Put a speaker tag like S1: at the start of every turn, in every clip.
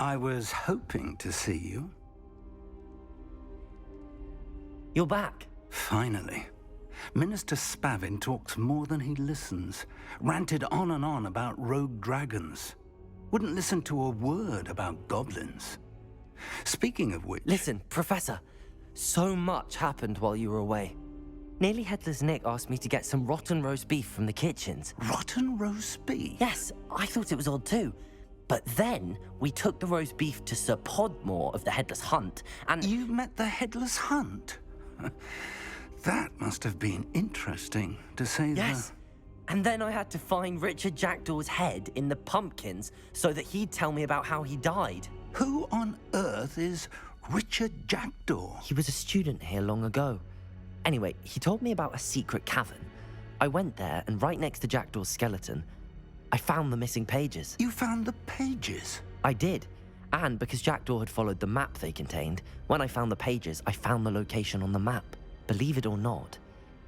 S1: I was hoping to see you.
S2: You're back.
S1: Finally. Minister Spavin talks more than he listens. Ranted on and on about rogue dragons. Wouldn't listen to a word about goblins. Speaking of which...
S2: Listen, Professor. So much happened while you were away. Nearly Headless Nick asked me to get some rotten roast beef from the kitchens.
S1: Rotten roast beef?
S2: Yes, I thought it was odd too. But then we took the roast beef to Sir Podmore of the Headless Hunt, and...
S1: You met the Headless Hunt? That must have been interesting, to say the...
S2: Yes. And then I had to find Richard Jackdaw's head in the pumpkins so that he'd tell me about how he died.
S1: Who on earth is Richard Jackdaw?
S2: He was a student here long ago. Anyway, he told me about a secret cavern. I went there, and right next to Jackdaw's skeleton, I found the missing pages.
S1: You found the pages?
S2: I did. And because Jackdaw had followed the map they contained, when I found the pages, I found the location on the map. Believe it or not,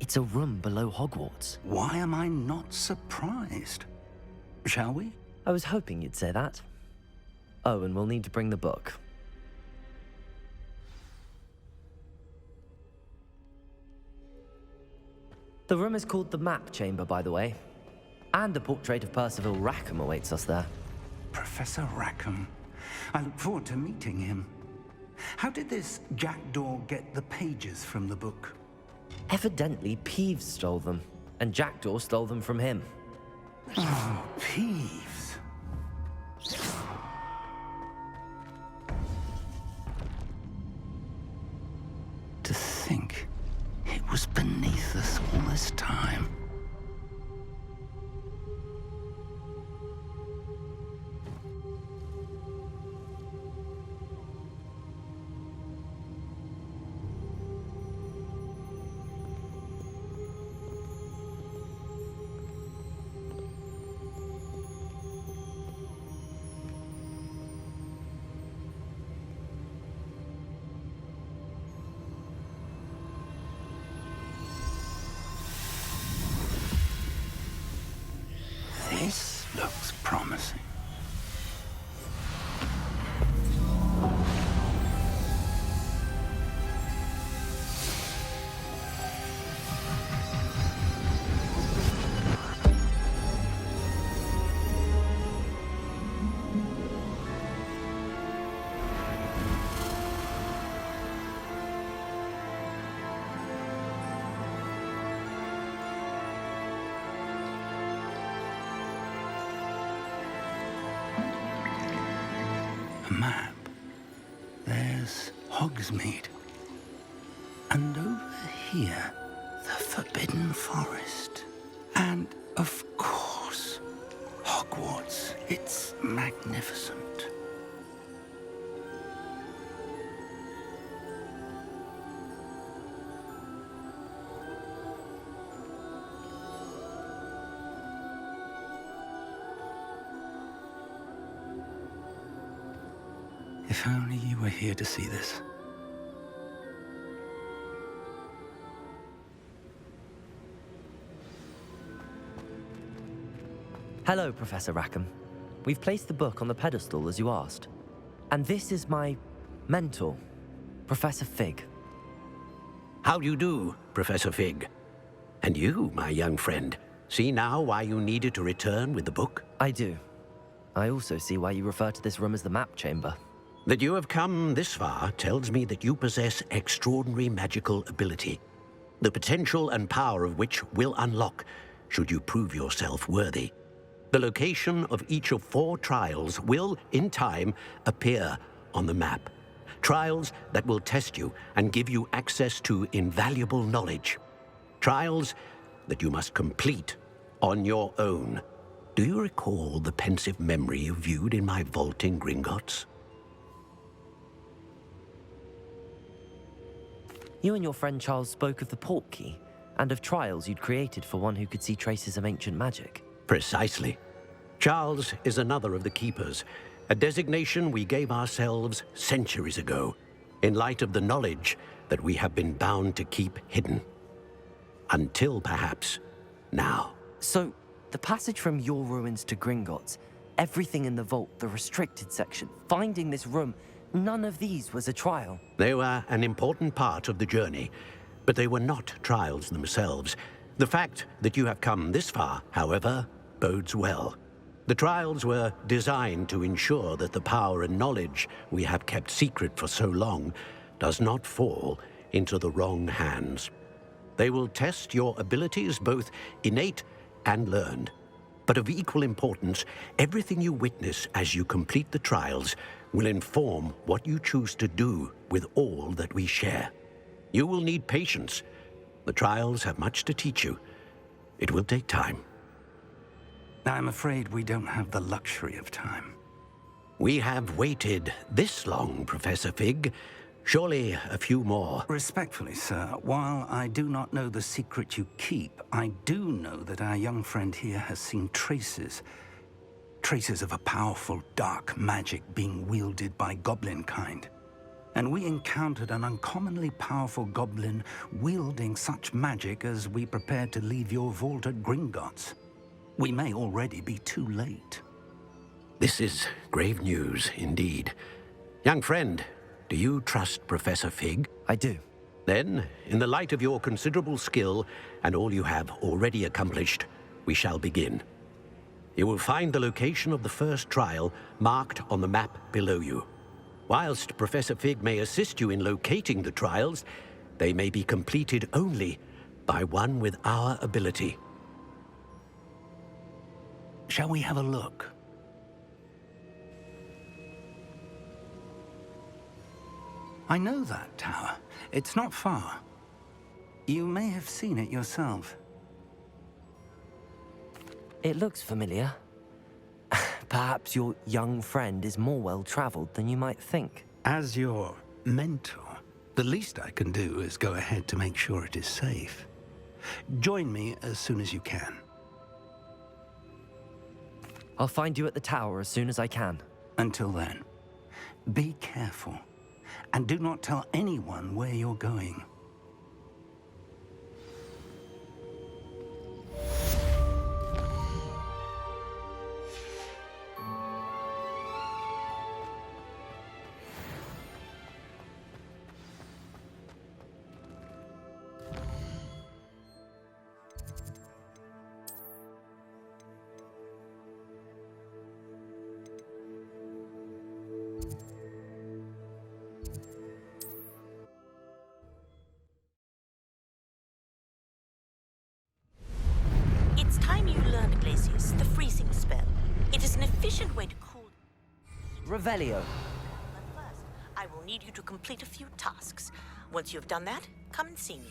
S2: it's a room below Hogwarts.
S1: Why am I not surprised? Shall we?
S2: I was hoping you'd say that. Oh, and we'll need to bring the book. The room is called the Map Chamber, by the way. And a portrait of Percival Rackham awaits us there.
S1: Professor Rackham. I look forward to meeting him. How did this Jackdaw get the pages from the book?
S2: Evidently, Peeves stole them, and Jackdaw stole them from him.
S1: Oh, Peeves. To think it was beneath us all this time. This looks promising. Map. There's Hogsmeade. And over here, the Forbidden Forest. And, of course, Hogwarts. It's magnificent. If only you were here to see this.
S2: Hello, Professor Rackham. We've placed the book on the pedestal as you asked. And this is my mentor, Professor Fig.
S3: How do you do, Professor Fig? And you, my young friend, see now why you needed to return with the book?
S2: I do. I also see why you refer to this room as the Map Chamber.
S3: That you have come this far tells me that you possess extraordinary magical ability, the potential and power of which will unlock should you prove yourself worthy. The location of each of 4 trials will, in time, appear on the map. Trials that will test you and give you access to invaluable knowledge. Trials that you must complete on your own. Do you recall the pensive memory you viewed in my vault in Gringotts?
S2: You and your friend Charles spoke of the Portkey and of trials you'd created for one who could see traces of ancient magic.
S3: Precisely. Charles is another of the Keepers, a designation we gave ourselves centuries ago, in light of the knowledge that we have been bound to keep hidden. Until, perhaps, now.
S2: So, the passage from your ruins to Gringotts, Everything in the vault, the restricted section, finding this room, none of these was a trial.
S3: They were an important part of the journey, but they were not trials themselves. The fact that you have come this far, however, bodes well. The trials were designed to ensure that the power and knowledge we have kept secret for so long does not fall into the wrong hands. They will test your abilities, both innate and learned. But of equal importance, everything you witness as you complete the trials will inform what you choose to do with all that we share. You will need patience. The trials have much to teach you. It will take time.
S1: I'm afraid we don't have the luxury of time.
S3: We have waited this long, Professor Fig. Surely a few more.
S1: Respectfully, sir, while I do not know the secret you keep, I do know that our young friend here has seen traces of a powerful dark magic being wielded by goblin kind. And we encountered an uncommonly powerful goblin wielding such magic as we prepared to leave your vault at Gringotts. We may already be too late.
S3: This is grave news indeed. Young friend, do you trust Professor Fig?
S2: I do.
S3: Then, in the light of your considerable skill and all you have already accomplished, we shall begin. You will find the location of the first trial marked on the map below you. Whilst Professor Fig may assist you in locating the trials, they may be completed only by one with our ability.
S1: Shall we have a look? I know that tower. It's not far. You may have seen it yourself.
S2: It looks familiar. Perhaps your young friend is more well-traveled than you might think.
S1: As your mentor, the least I can do is go ahead to make sure it is safe. Join me as soon as you can.
S2: I'll find you at the tower as soon as I can.
S1: Until then, be careful, and do not tell anyone where you're going.
S4: It's time you learned, Glacius, the freezing spell. It is an efficient way to cool.
S2: Revelio.
S4: But first, I will need you to complete a few tasks. Once you have done that, come and see me.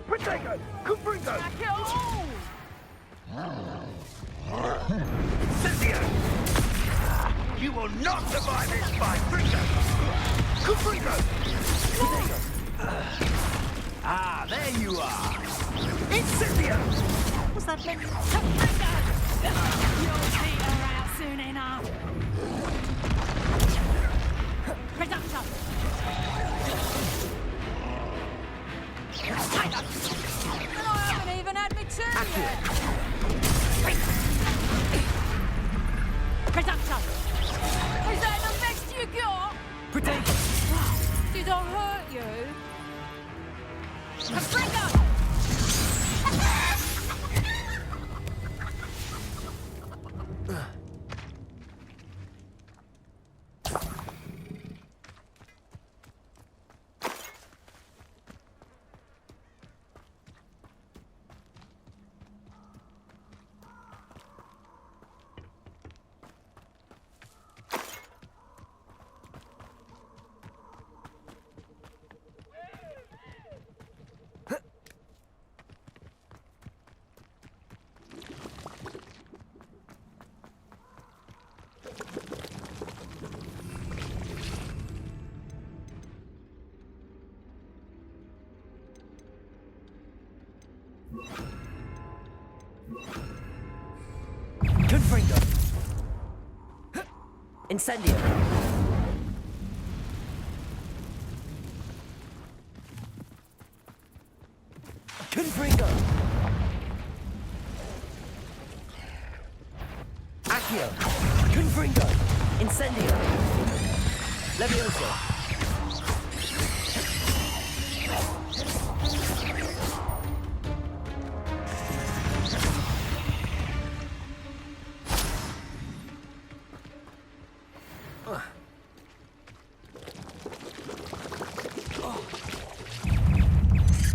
S5: Protego! Confringo! Incendio! You will not survive this fight! Fringo! Confringo! Ah, there you are! Incendio!
S4: What's that meant?
S6: You'll peter out soon enough. Reduction. And I haven't even had me turn yet. Reduction. Is that the best you got? Did I hurt you? Confringo!
S2: Confringo. Incendio. Confringo. Accio. Confringo. Incendio. Levioso.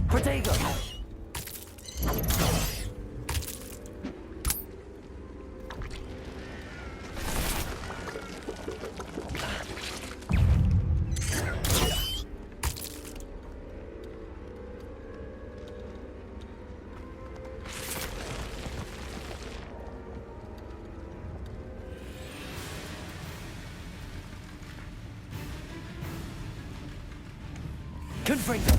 S2: Protego. Confringo.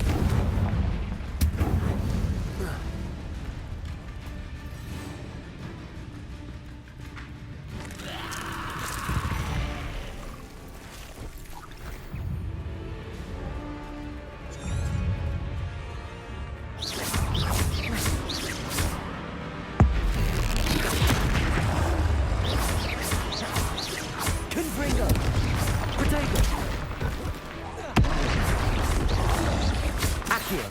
S2: Confringo. Protego. Accio.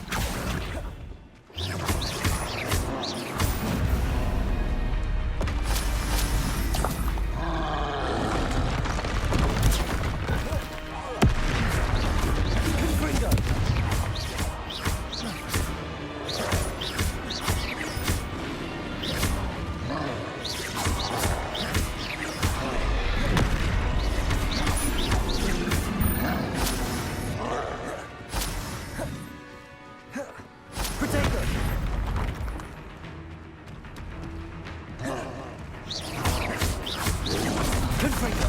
S2: Confringo. Protego. Confringo.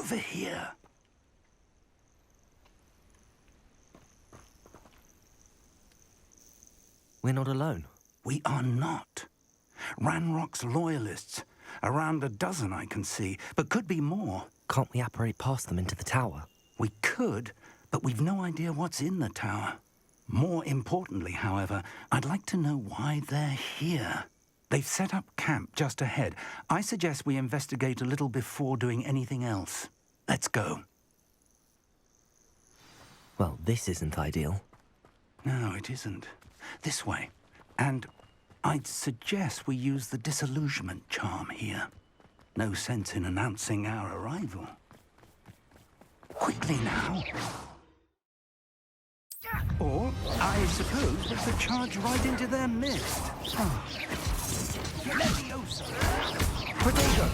S1: over here.
S2: We're not alone.
S1: We are not. Ranrock's loyalists. Around a dozen I can see, but could be more.
S2: Can't we apparate past them into the tower?
S1: We could, but we've no idea what's in the tower. More importantly, however, I'd like to know why they're here. They've set up camp just ahead. I suggest we investigate a little before doing anything else. Let's go.
S2: Well, this isn't ideal.
S1: No, it isn't. This way. And I'd suggest we use the disillusionment charm here. No sense in announcing our arrival. Quickly now. Or, I suppose, we could charge right into their midst. Oh. Leviosa! Potato!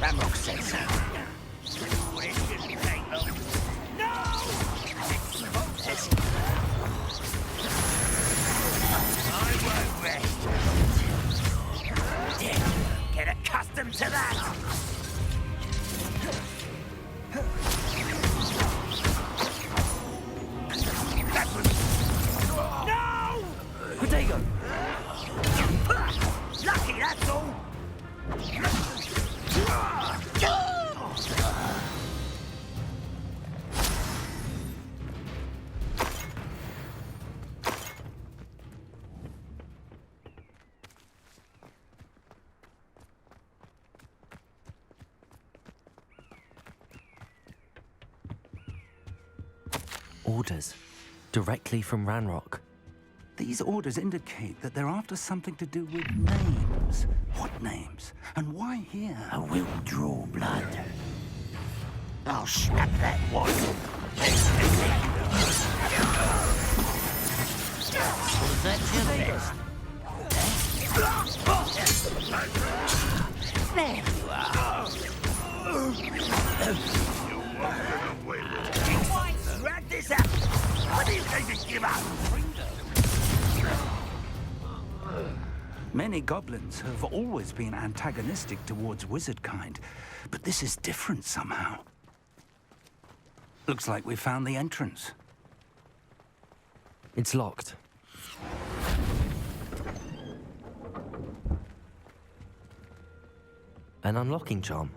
S5: Ranrock said so. It shouldn't take long. No! I won't rest. Get accustomed to that. That was... No!
S2: Potato!
S5: Lucky, that's all.
S2: Orders. Directly from Ranrock.
S1: These orders indicate that they're after something to do with names. What names? And why here?
S5: I will draw blood. I'll snap that one. Was that your best? There you are. Drag this out. What are you going to give up?
S1: Many goblins have always been antagonistic towards wizard kind, but this is different somehow. Looks like we found the entrance.
S2: It's locked. An unlocking charm.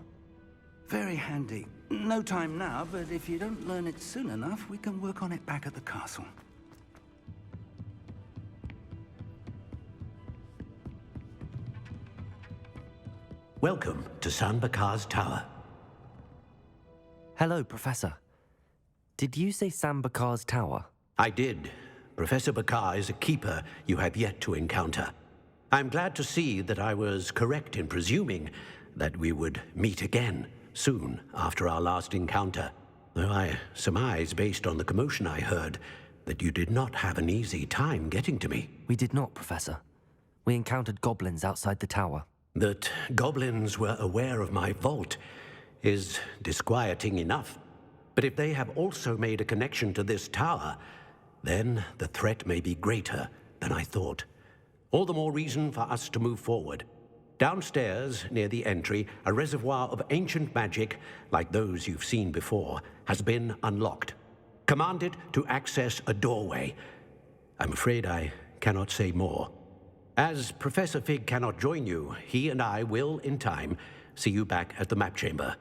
S1: Very handy. No time now, but if you don't learn it soon enough, we can work on it back at the castle.
S3: Welcome to San Bakar's tower.
S2: Hello, Professor. Did you say Sam Bakar's tower?
S3: I did. Professor Bakar is a keeper you have yet to encounter. I'm glad to see that I was correct in presuming that we would meet again soon after our last encounter, though I surmise, based on the commotion I heard, that you did not have an easy time getting to me.
S2: We did not, Professor. We encountered goblins outside the tower.
S3: That goblins were aware of my vault is disquieting enough. But if they have also made a connection to this tower, then the threat may be greater than I thought. All the more reason for us to move forward. Downstairs, near the entry, a reservoir of ancient magic, like those you've seen before, has been unlocked. Commanded to access a doorway. I'm afraid I cannot say more. As Professor Fig cannot join you, he and I will, in time, see you back at the map chamber.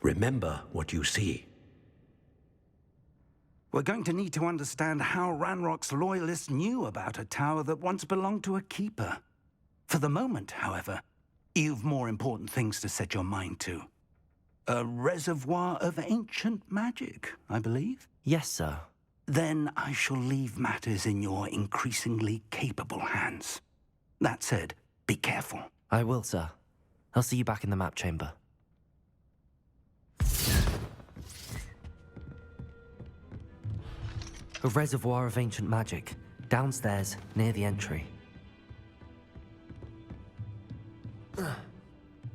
S3: Remember what you see.
S1: We're going to need to understand how Ranrock's loyalists knew about a tower that once belonged to a keeper. For the moment, however, you've more important things to set your mind to. A reservoir of ancient magic, I believe?
S2: Yes, sir.
S1: then I shall leave matters in your increasingly capable hands. That said, be careful.
S2: I will, sir. I'll see you back in the map chamber. A reservoir of ancient magic, downstairs near the entry.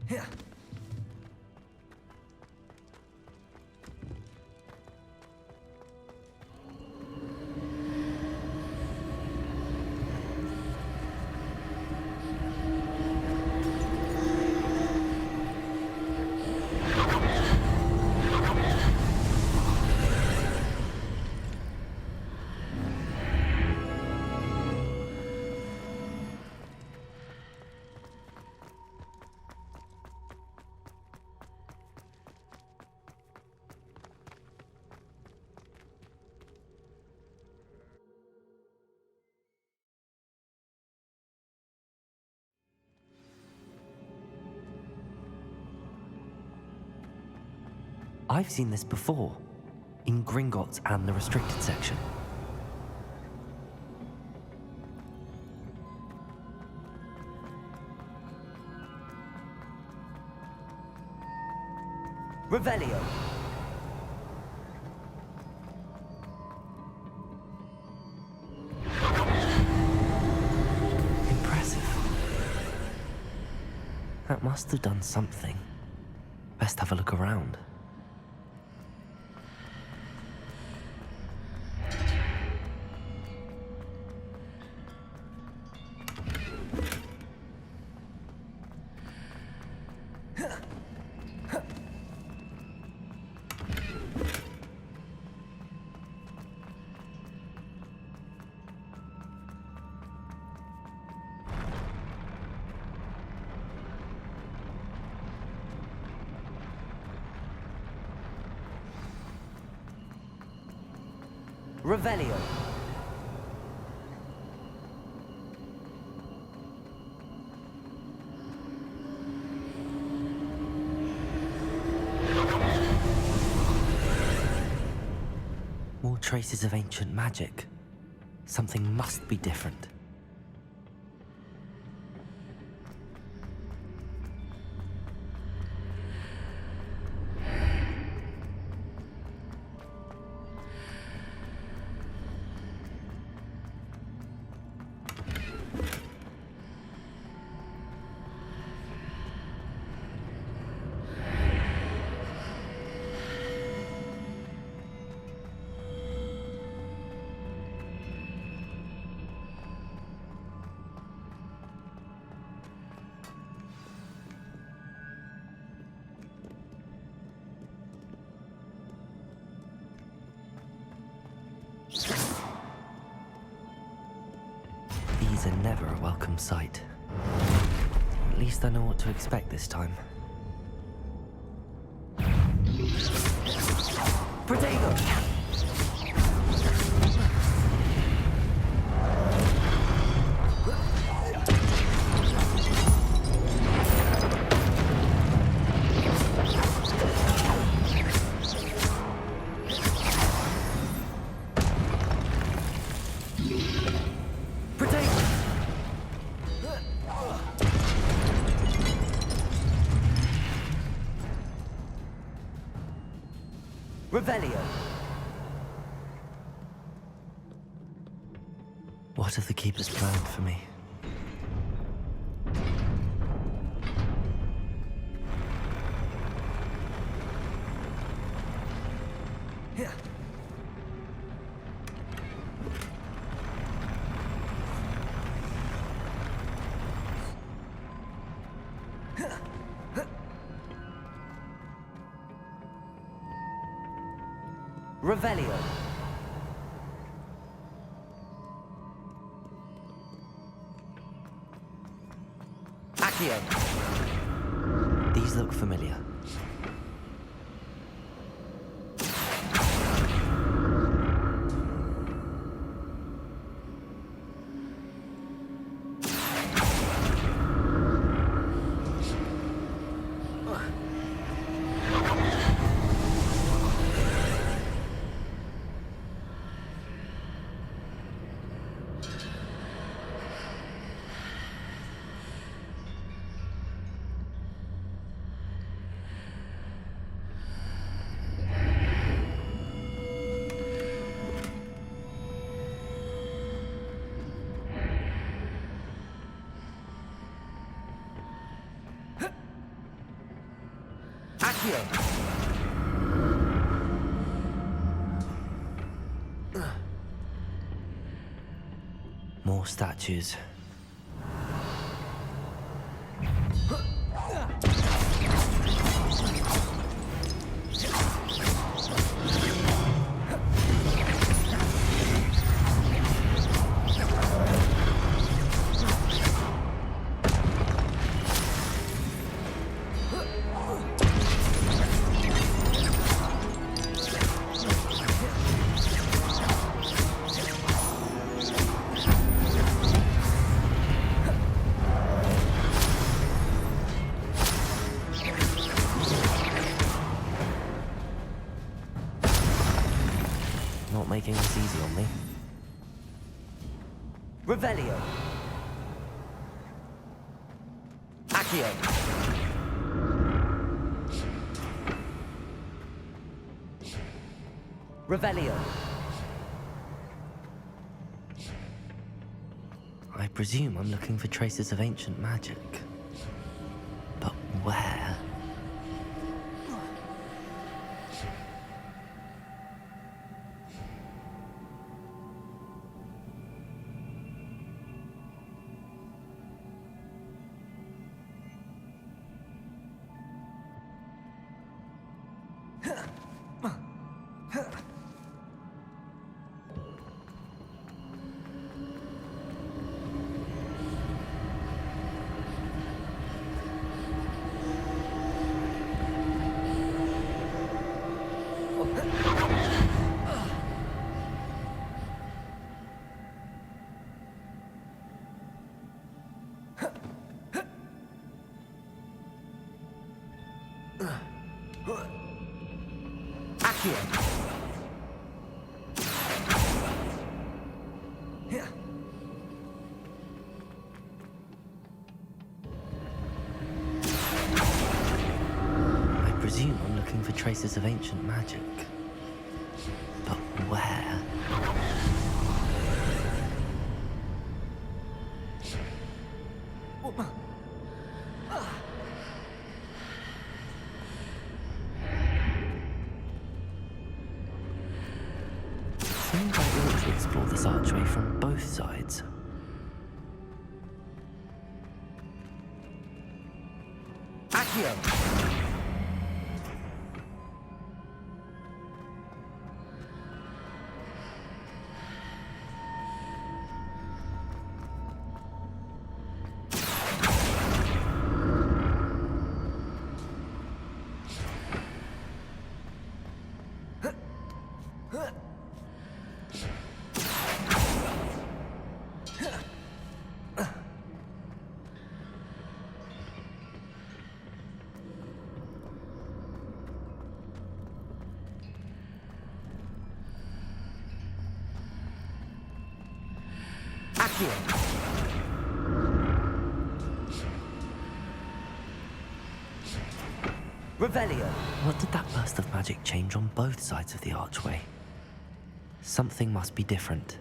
S2: Here. I've seen this before, in Gringotts and the restricted section. Revelio. Impressive. That must have done something. Best have a look around. Revelio. More traces of ancient magic. Something must be different. These are never a welcome sight. At least I know what to expect this time. Protego! Revelio. What have the Keepers planned for me? Here. Revelio. Accio. These look familiar. Accio! More statues. Not making this easy on me. Revelio. Accio. Revelio. I presume I'm looking for traces of ancient magic. But where? Accio. I presume I'm looking for traces of ancient magic. But where? Seems like we ought to explore this archway from both sides. Accio! Accio! Revelio! What did that burst of magic change on both sides of the archway? Something must be different.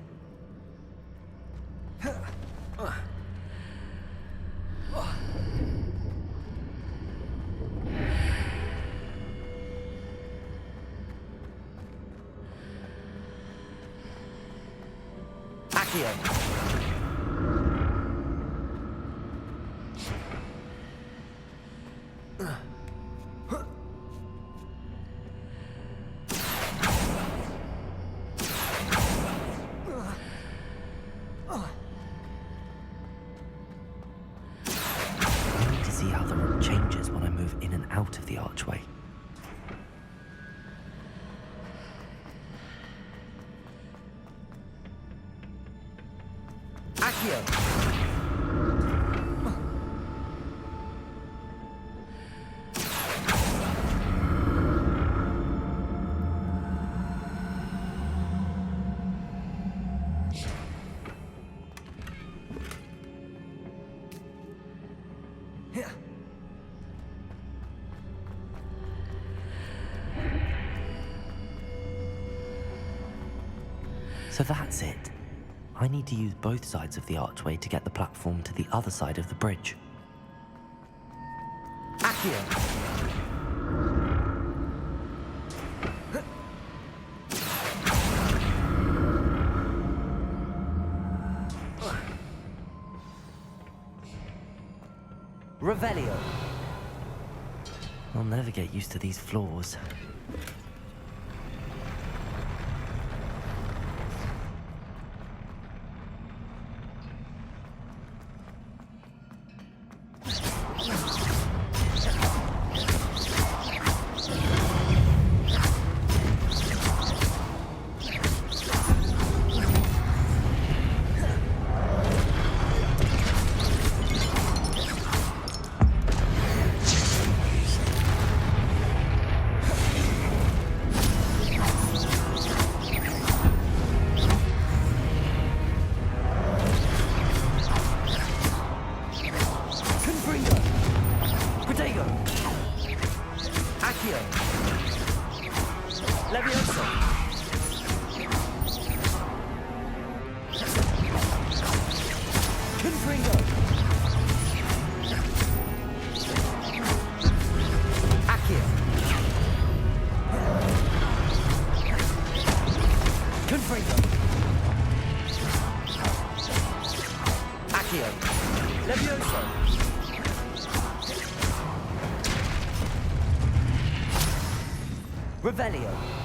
S2: Accio! I need to see how the room changes when I move in and out of the archway. Accio! So that's it. I need to use both sides of the archway to get the platform to the other side of the bridge. Accio! Revelio. I'll never get used to these floors. Revelio.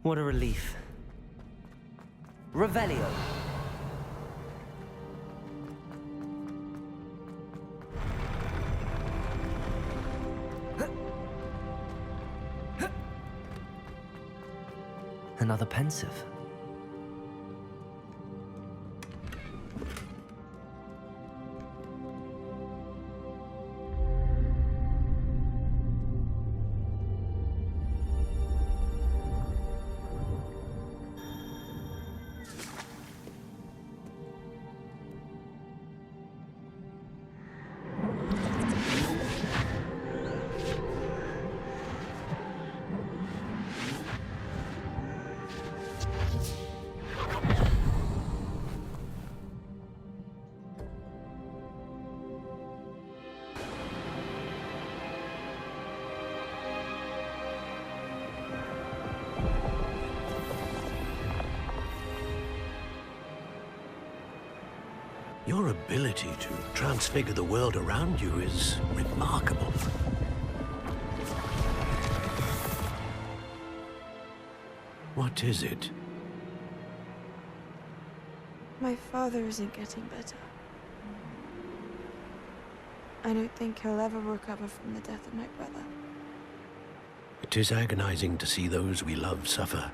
S2: What a relief. Revelio. Another pensive.
S3: Your ability to transfigure the world around you is remarkable. What is it?
S7: My father isn't getting better. I don't think he'll ever recover from the death of my brother.
S3: It is agonizing to see those we love suffer.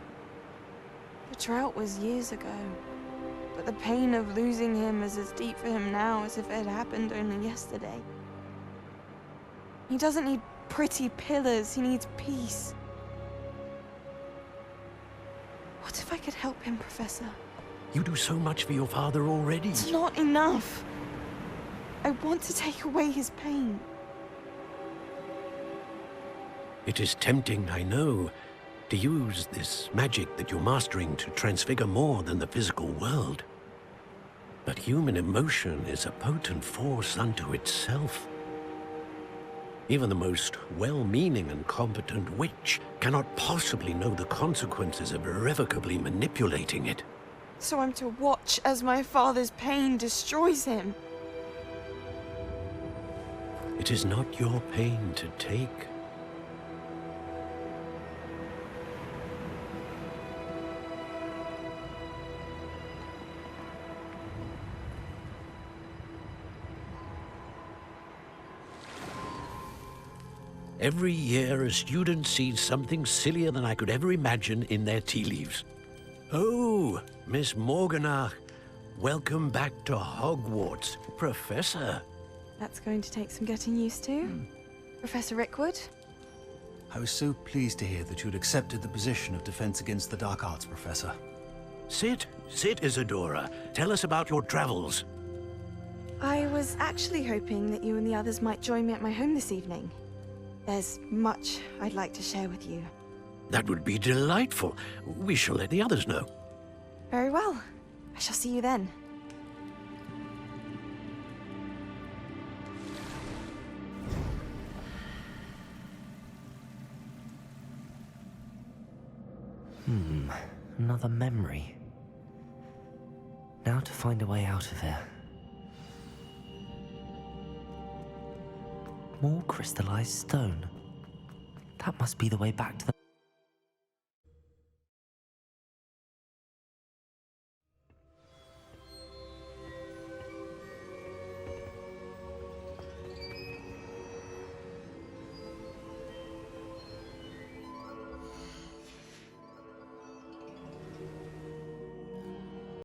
S7: The drought was years ago, but the pain of losing him is as deep for him now as if it had happened only yesterday. He doesn't need pretty pillars, he needs peace. What if I could help him, Professor?
S3: You do so much for your father already.
S7: It's not enough. I want to take away his pain.
S3: It is tempting, I know, to use this magic that you're mastering to transfigure more than the physical world. But human emotion is a potent force unto itself. Even the most well-meaning and competent witch cannot possibly know the consequences of irrevocably manipulating it.
S7: So I'm to watch as my father's pain destroys him.
S3: It is not your pain to take. Every year, a student sees something sillier than I could ever imagine in their tea leaves. Oh, Miss Morganach, welcome back to Hogwarts, Professor.
S7: That's going to take some getting used to. Professor Rickwood?
S8: I was so pleased to hear that you'd accepted the position of Defense Against the Dark Arts, Professor.
S3: Sit, Isadora. Tell us about your travels.
S7: I was actually hoping that you and the others might join me at my home this evening. There's much I'd like to share with you.
S3: That would be delightful. We shall let the others know.
S7: Very well. I shall see you then.
S2: Another memory. Now to find a way out of here. More crystallized stone. That must be the way back to the...